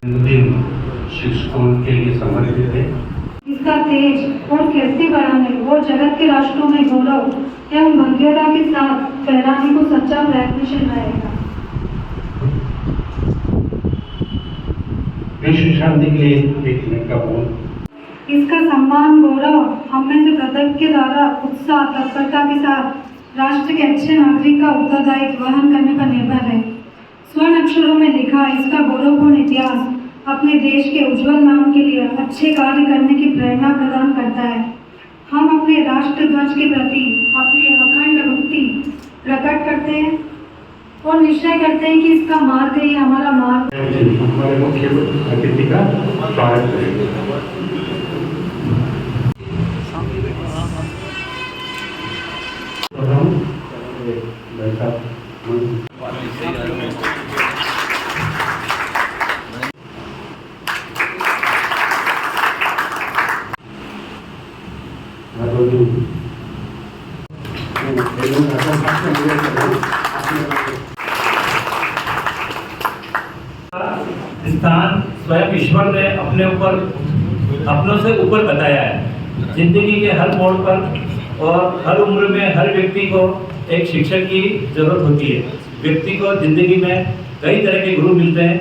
दिन शिक्षकों के लिए समर्पित है। इसका तेज और कीर्ति बढ़ाने और जगत के राष्ट्रों में गौरव एवं भव्यता के साथ फहराने को सच्चा प्रयत्नशील रहेगा। विश्व शांति के लिए एक मिनट का बोल। इसका सम्मान गौरव हम में से प्रत्येक के द्वारा उत्साह तत्परता के साथ राष्ट्र के अच्छे नागरिक का उत्तरदायित्व वहन करने पर निर्भर है। स्वर्ण अक्षरों में लिखा इसका गौरवपूर्ण इतिहास अपने देश के उज्जवल नाम के लिए अच्छे कार्य करने की प्रेरणा प्रदान करता है। हम अपने राष्ट्र ध्वज के प्रति अपनी अखंड भक्ति प्रकट करते हैं और निश्चय करते हैं कि इसका मार्ग ही हमारा मार्ग। हमारे मुख्य अतिथि का स्वागत करेंगे। स्थान स्वयं ईश्वर ने अपनों से ऊपर बताया है। जिंदगी के हर मोड़ पर और हर उम्र में हर व्यक्ति को एक शिक्षक की जरूरत होती है। व्यक्ति को जिंदगी में कई तरह के गुरु मिलते हैं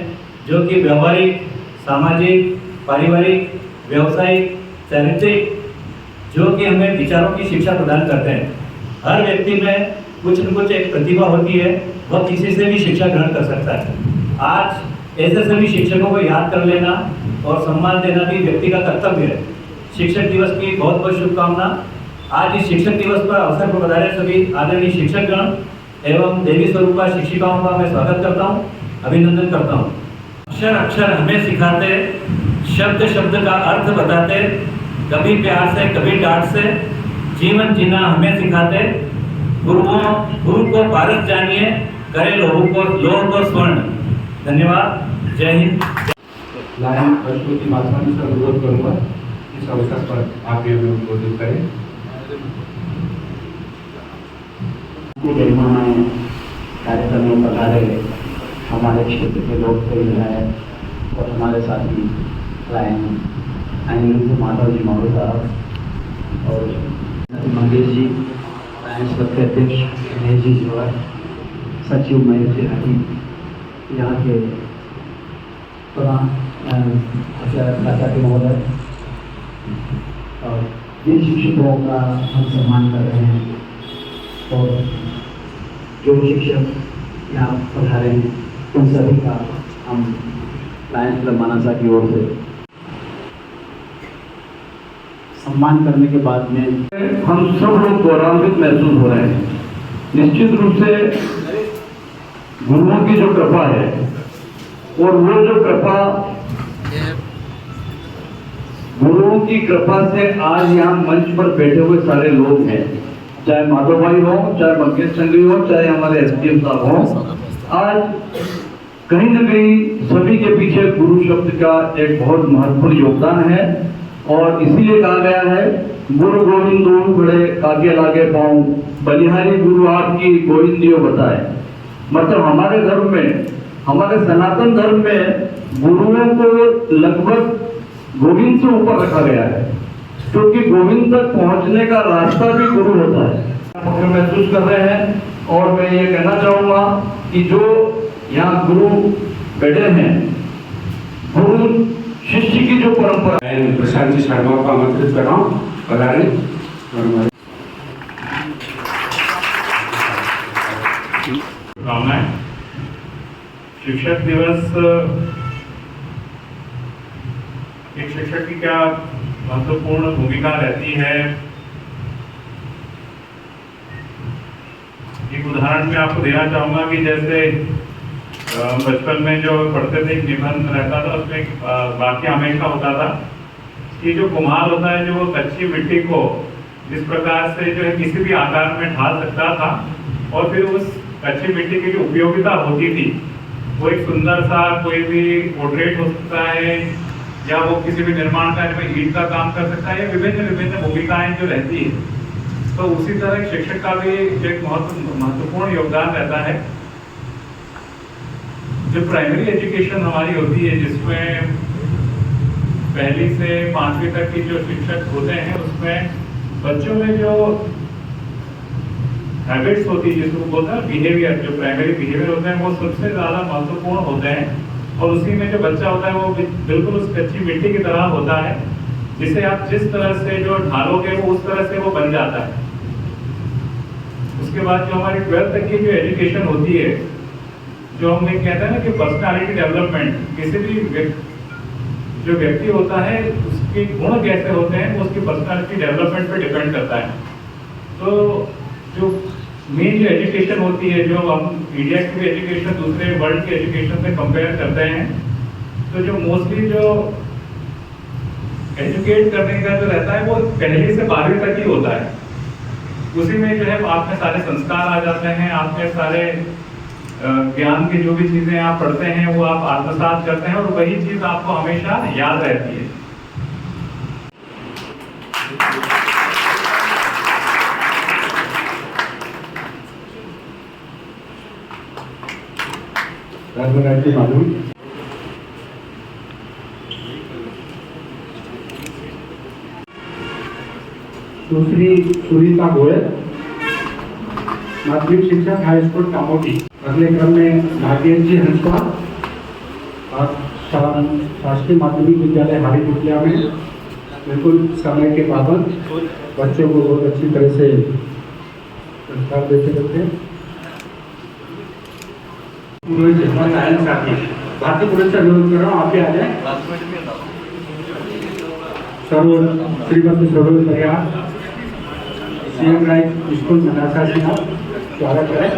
जो कि व्यवहारिक, सामाजिक, पारिवारिक, व्यवसायिक, चारित्रिक, जो कि हमें विचारों की शिक्षा प्रदान करते हैं। हर व्यक्ति में कुछ न कुछ एक प्रतिभा होती है, वह किसी से भी शिक्षा ग्रहण कर सकता है। आज ऐसे सभी शिक्षकों को याद कर लेना और सम्मान देना भी व्यक्ति का कर्तव्य है। शिक्षक दिवस की बहुत बहुत शुभकामना। आज इस शिक्षक दिवस पर अवसर पर पधारे सभी आदरणीय शिक्षकगण एवं देवी स्वरूपा शिक्षिकाओं का मैं स्वागत करता हूँ, अभिनंदन करता हूँ। अक्षर अक्षर हमें सिखाते, शब्द शब्द का अर्थ बताते, कभी प्यार से कभी डांट से जीवन जीना हमें सिखाते। गुरु को पारस जानिए, करे लोह को स्वर्ण। धन्यवाद। जय हिंद। लायन पशुपति माधवानी से अनुरोध करूंगा इस अवसर पर आप ये उद्बोधित करें। कार्यक्रम में पधारे हमारे क्षेत्र के लोकप्रिय विधायक और हमारे साथी लायन आइंद्र माधव जी मौर्य साहब और मंगेश जी, लायंस क्लब के अध्यक्ष गणेश जी जोहर, सचिव महेश जी हकीम, यहाँ के प्राचार्य महोदय और जिन शिक्षकों का हम सम्मान कर रहे हैं और जो शिक्षक यहाँ पधारे हैं उन सभी का हम लायंस क्लब मानसा की ओर से सम्मान करने के बाद में हम सब लोग गौरवान्वित महसूस हो रहे हैं। निश्चित रूप से गुरुओं की जो कृपा है और वो जो कृपा गुरुओं की कृपा से आज यहाँ मंच पर बैठे हुए सारे लोग हैं, चाहे माधव भाई हो, चाहे मंगेश संघवी हो, चाहे हमारे एसडीएम साहब हो। आज कहीं न कहीं सभी के पीछे गुरु शब्द का एक बहुत महत्वपूर्ण योगदान है और इसीलिए कहा गया है गुरु गोविंद दोनों बड़े काके लागे पाऊं, बलिहारी गुरु आपकी गोविंदियो बताए। मतलब हमारे धर्म में, हमारे सनातन धर्म में गुरुओं को लगभग गोविंद से ऊपर रखा गया है, क्योंकि गोविंद तक पहुंचने का रास्ता भी गुरु होता है। महसूस कर रहे हैं और मैं ये कहना चाहूंगा कि जो यहाँ गुरु बैठे हैं, गुरु शिष्य की जो परंपरा मैं प्रशांत जी शर्मा को आमंत्रित कर रहा हूँ पधारे। शिक्षक दिवस एक शिक्षक की क्या महत्वपूर्ण भूमिका रहती है। एक उदाहरण मैं आपको देना चाहूंगा कि जैसे बचपन में जो पढ़ते थे एक निबंध रहता था, उसमें एक वाक्य हमेशा होता था कि जो कुम्हार होता है जो वो कच्ची मिट्टी को जिस प्रकार से जो है किसी भी आकार में ढाल सकता था और फिर उस कच्ची मिट्टी की जो उपयोगिता होती थी वो एक सुंदर सा कोई भी पोर्ट्रेट हो सकता है या वो किसी भी निर्माण कार्य में ईंट का काम कर सकता है, या विभिन्न विभिन्न भूमिकाएं जो रहती है। तो उसी तरह शिक्षक का भी एक महत्वपूर्ण योगदान रहता है। जो प्राइमरी एजुकेशन हमारी होती है, जिसमें पहली से 5वीं तक की जो शिक्षक होते हैं, उसमें बच्चों में जो हैबिट्स होती है, जिसको बोलते हैं बिहेवियर, जो प्राइमरी बिहेवियर होते हैं, वो सबसे ज़्यादा महत्वपूर्ण होते हैं। और उसी में जो बच्चा होता है वो बिल्कुल उस कच्ची मिट्टी की तरह होता है, जिसे आप जिस तरह से जो ढालोगे वो उस तरह से वो बन जाता है। उसके बाद जो हमारी 12th तक की जो एजुकेशन होती है, जो हम ये कहते हैं ना कि पर्सनालिटी डेवलपमेंट, किसी भी जो व्यक्ति होता है उसके गुण कैसे होते हैं वो उसकी पर्सनालिटी डेवलपमेंट पे डिपेंड करता है। तो जो मेन जो एजुकेशन होती है, जो हम इंडिया की भी एजुकेशन दूसरे वर्ल्ड के एजुकेशन से कंपेयर करते हैं, तो जो मोस्टली जो एजुकेट करने का जो रहता है वो 1ली से 12वीं तक ही होता है। उसी में जो है आप में सारे संस्कार आ जाते हैं, आपके सारे ज्ञान की जो भी चीजें आप पढ़ते हैं वो आप आत्मसात करते हैं, और वही चीज आपको हमेशा याद रहती है। राजमराठी मालूम दूसरी सुनीता गोयल, माध्यमिक शिक्षक हाई स्कूल कामोटी। अगले क्रम में भाग्येश जी हंसवा और शासकीय माध्यमिक विद्यालय हारी कुटिया में बिल्कुल समय के पाबंद बच्चों को बहुत अच्छी तरह से संस्कार देते रहते हैं। भारतीय पुलिस का विरोध कर रहा हूँ, आप भी आ जाए। श्रीमती सरोज परिहार, सीएम राय स्कूल मनासा से आप स्वागत करें।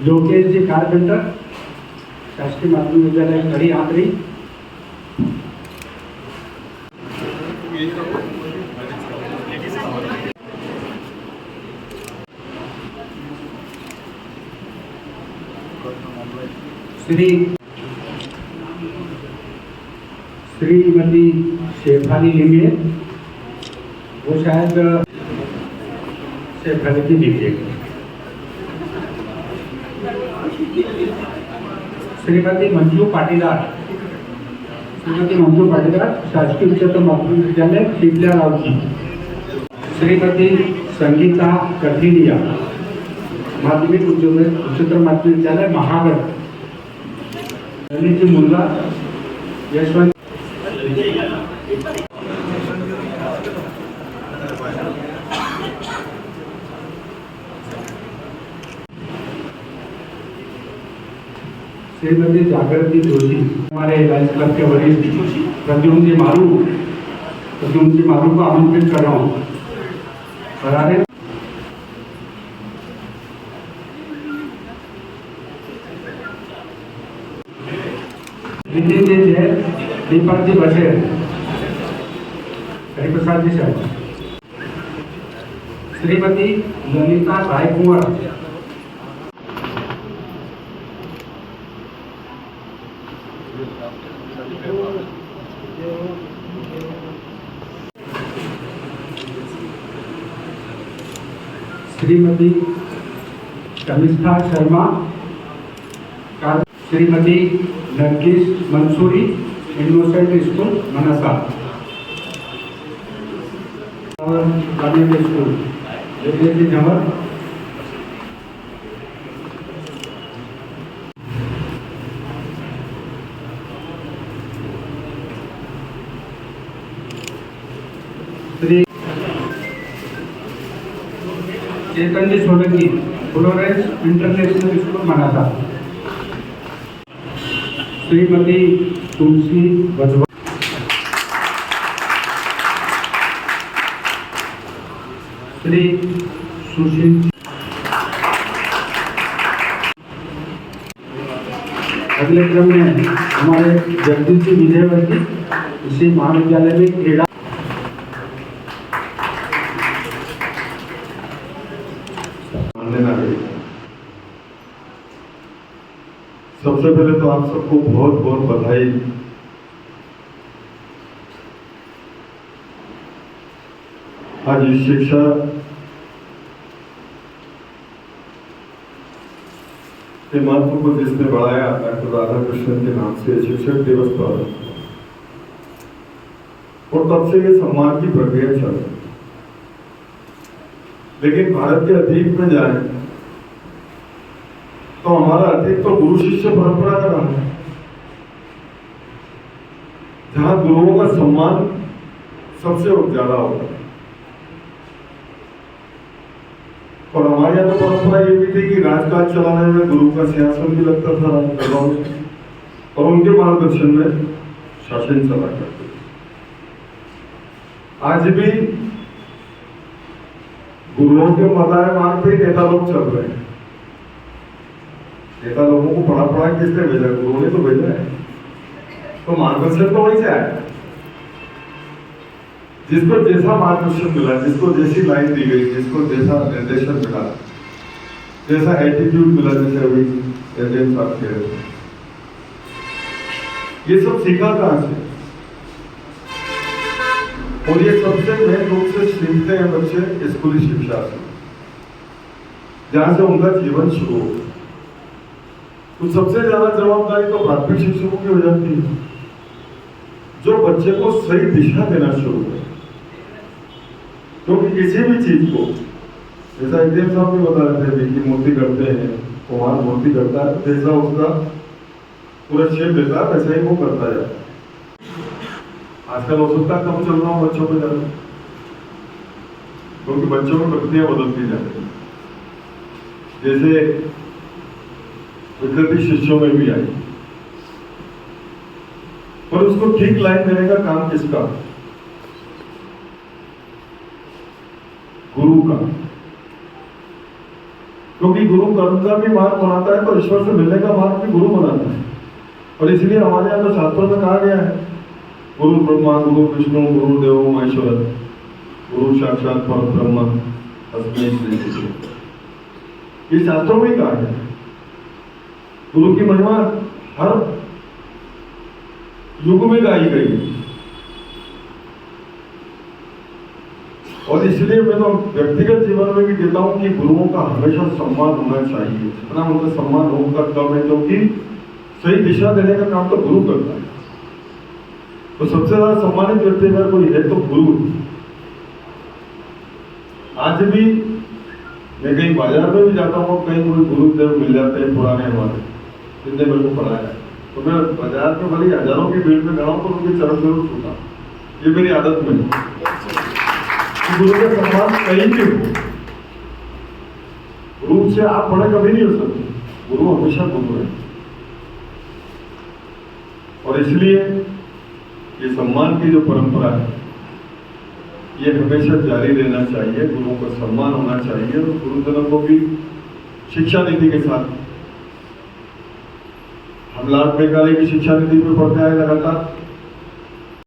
लोकेश जी कारपेंटर, शासकीय माध्यमिक विद्यालय खड़ी आंतरी। श्रीमती शेफाली लिंगे, वो शायद शेफाली की लिंगे। श्रीमती मंजू पाटीदार, शासकीय उच्चतर माध्यमिक विद्यालय टिपल्या रावची। श्रीमती संगीता कथिरिया, माध्यमिक उच्चतर माध्यमिक विद्यालय महागढ़। मुलगा यशवंत। श्रीमती जागृति जोशी, हमारे लायंस क्लब के वरिष्ठ प्रद्युम्न जी मारू को आमंत्रित कर रहा हूँ। बराबर नितिन जी जैन, दीपक जी बशेर, हरिप्रसाद जी साहब। श्रीमती ललिता राय कुंवर, श्रीमती शमिष्ठा शर्मा, श्रीमती नरगिस मंसूरी, इनोसेंट स्कूल मनसा और government school Jagdish Jhanwar. Shri Chetan ji Solanki, Florence international school Manasa. Shrimati Tulsi Bajwa, Shri सुशील। अगले क्रम में हमारे जगदीश जी विजयवर्ती, इसी महाविद्यालय में क्रीड़ा। सबसे पहले तो आप सबको बहुत बहुत बधाई। आज इस शिक्षा के महत्व को जिसने बढ़ाया डॉक्टर राधाकृष्णन के नाम से शिक्षक दिवस पर, और तब से ये सम्मान की प्रक्रिया चल रही। लेकिन भारत के अतीत में जाए तो हमारा अतीत तो गुरु शिष्य परंपरा का रहा है, जहां गुरुओं का सम्मान सबसे ज्यादा होता है। और हमारे यहाँ तो परंपरा ये भी थी कि राजकाज चलाने में गुरु का सिंहासन भी लगता था राजदरबार में, और उनके मार्गदर्शन में शासन चला करते थे। आज भी गुरुओं के बताए मार्ग पे नेता लोग चल रहे हैं। नेता लोगों को पढ़ा पढ़ा किसने भेजा? गुरुओं ने तो भेजा है। तो मार्गदर्शन तो वही से आया, जिसको जैसा मार्गदर्शन मिला, जिसको जैसी लाइन दी गई, जिसको जैसा निर्देशन मिला, जैसा एटीट्यूड मिला, जैसे अभी एजेंट साहब कह रहे थे, ये सब सीखा कहां से? और ये सबसे मेन रूप से सीखते हैं बच्चे स्कूली शिक्षा से, जहां से उनका जीवन शुरू हो। तो सबसे ज्यादा जवाबदारी तो प्राथमिक शिक्षकों की हो जाती है, जो बच्चे को सही दिशा देना शुरू करे। क्योंकि किसी भी चीज को, जैसा एजेंट साहब भी बता रहे थे कि मूर्ति करते हैं, कुम्हार मूर्ति करता है, जैसा उसका पूरा शेप देता है वैसा ही वो करता जाता है। आजकल हो सकता है कम चल रहा हूँ बच्चों पे ज्यादा, क्योंकि बच्चों में प्रक्रिया बदलती जाती है। जैसे विकृति शिष्यों में भी आई, पर उसको ठीक लाइन देने का काम किसका? गुरु का। क्योंकि गुरु कर्म का भी मार्ग बनाता है, तो ईश्वर से मिलने का मार्ग भी गुरु बनाता है। और इसलिए हमारे यहाँ तो शास्त्रों में कहा गया है, गुरु ब्रह्मा गुरु विष्णु गुरु देवो महेश्वर, गुरु साक्षात पर ब्रह्म तस्मै श्री गुरु। ये शास्त्रों में कहा गया है। गुरु की महिमा हर युग में गाई गई, और इसलिए मैं तो व्यक्तिगत जीवन में भी कहता हूं कि गुरुओं का हमेशा सम्मान होना चाहिए, जितना उनका सम्मान होगा कम है, क्योंकि सही दिशा देने का काम तो गुरु करता है। तो सबसे ज्यादा सम्मानित व्यक्ति अगर कोई है तो गुरु। आज भी मैं कहीं बाजार में भी जाता हूँ, कहीं कोई गुरुदेव मिल जाते हैं पुराने हमारे, जिनने मेरे को पढ़ाया, तो मैं बाजार में भले हजारों की भीड़ में खड़ा हूँ तो उनके चरण जरूर छूता। ये मेरी आदत में है। गुरु का सम्मान कहीं भी हो, गुरु से आप बड़े कभी नहीं हो सकते, गुरु हमेशा गुरु है। और इसलिए ये सम्मान की जो परंपरा है, ये हमेशा जारी रहना चाहिए। गुरुओं का सम्मान होना चाहिए, और गुरुजनों को भी शिक्षा नीति के साथ, हम लाभ मेघालय की शिक्षा नीति पे पढ़ते आए लगातार,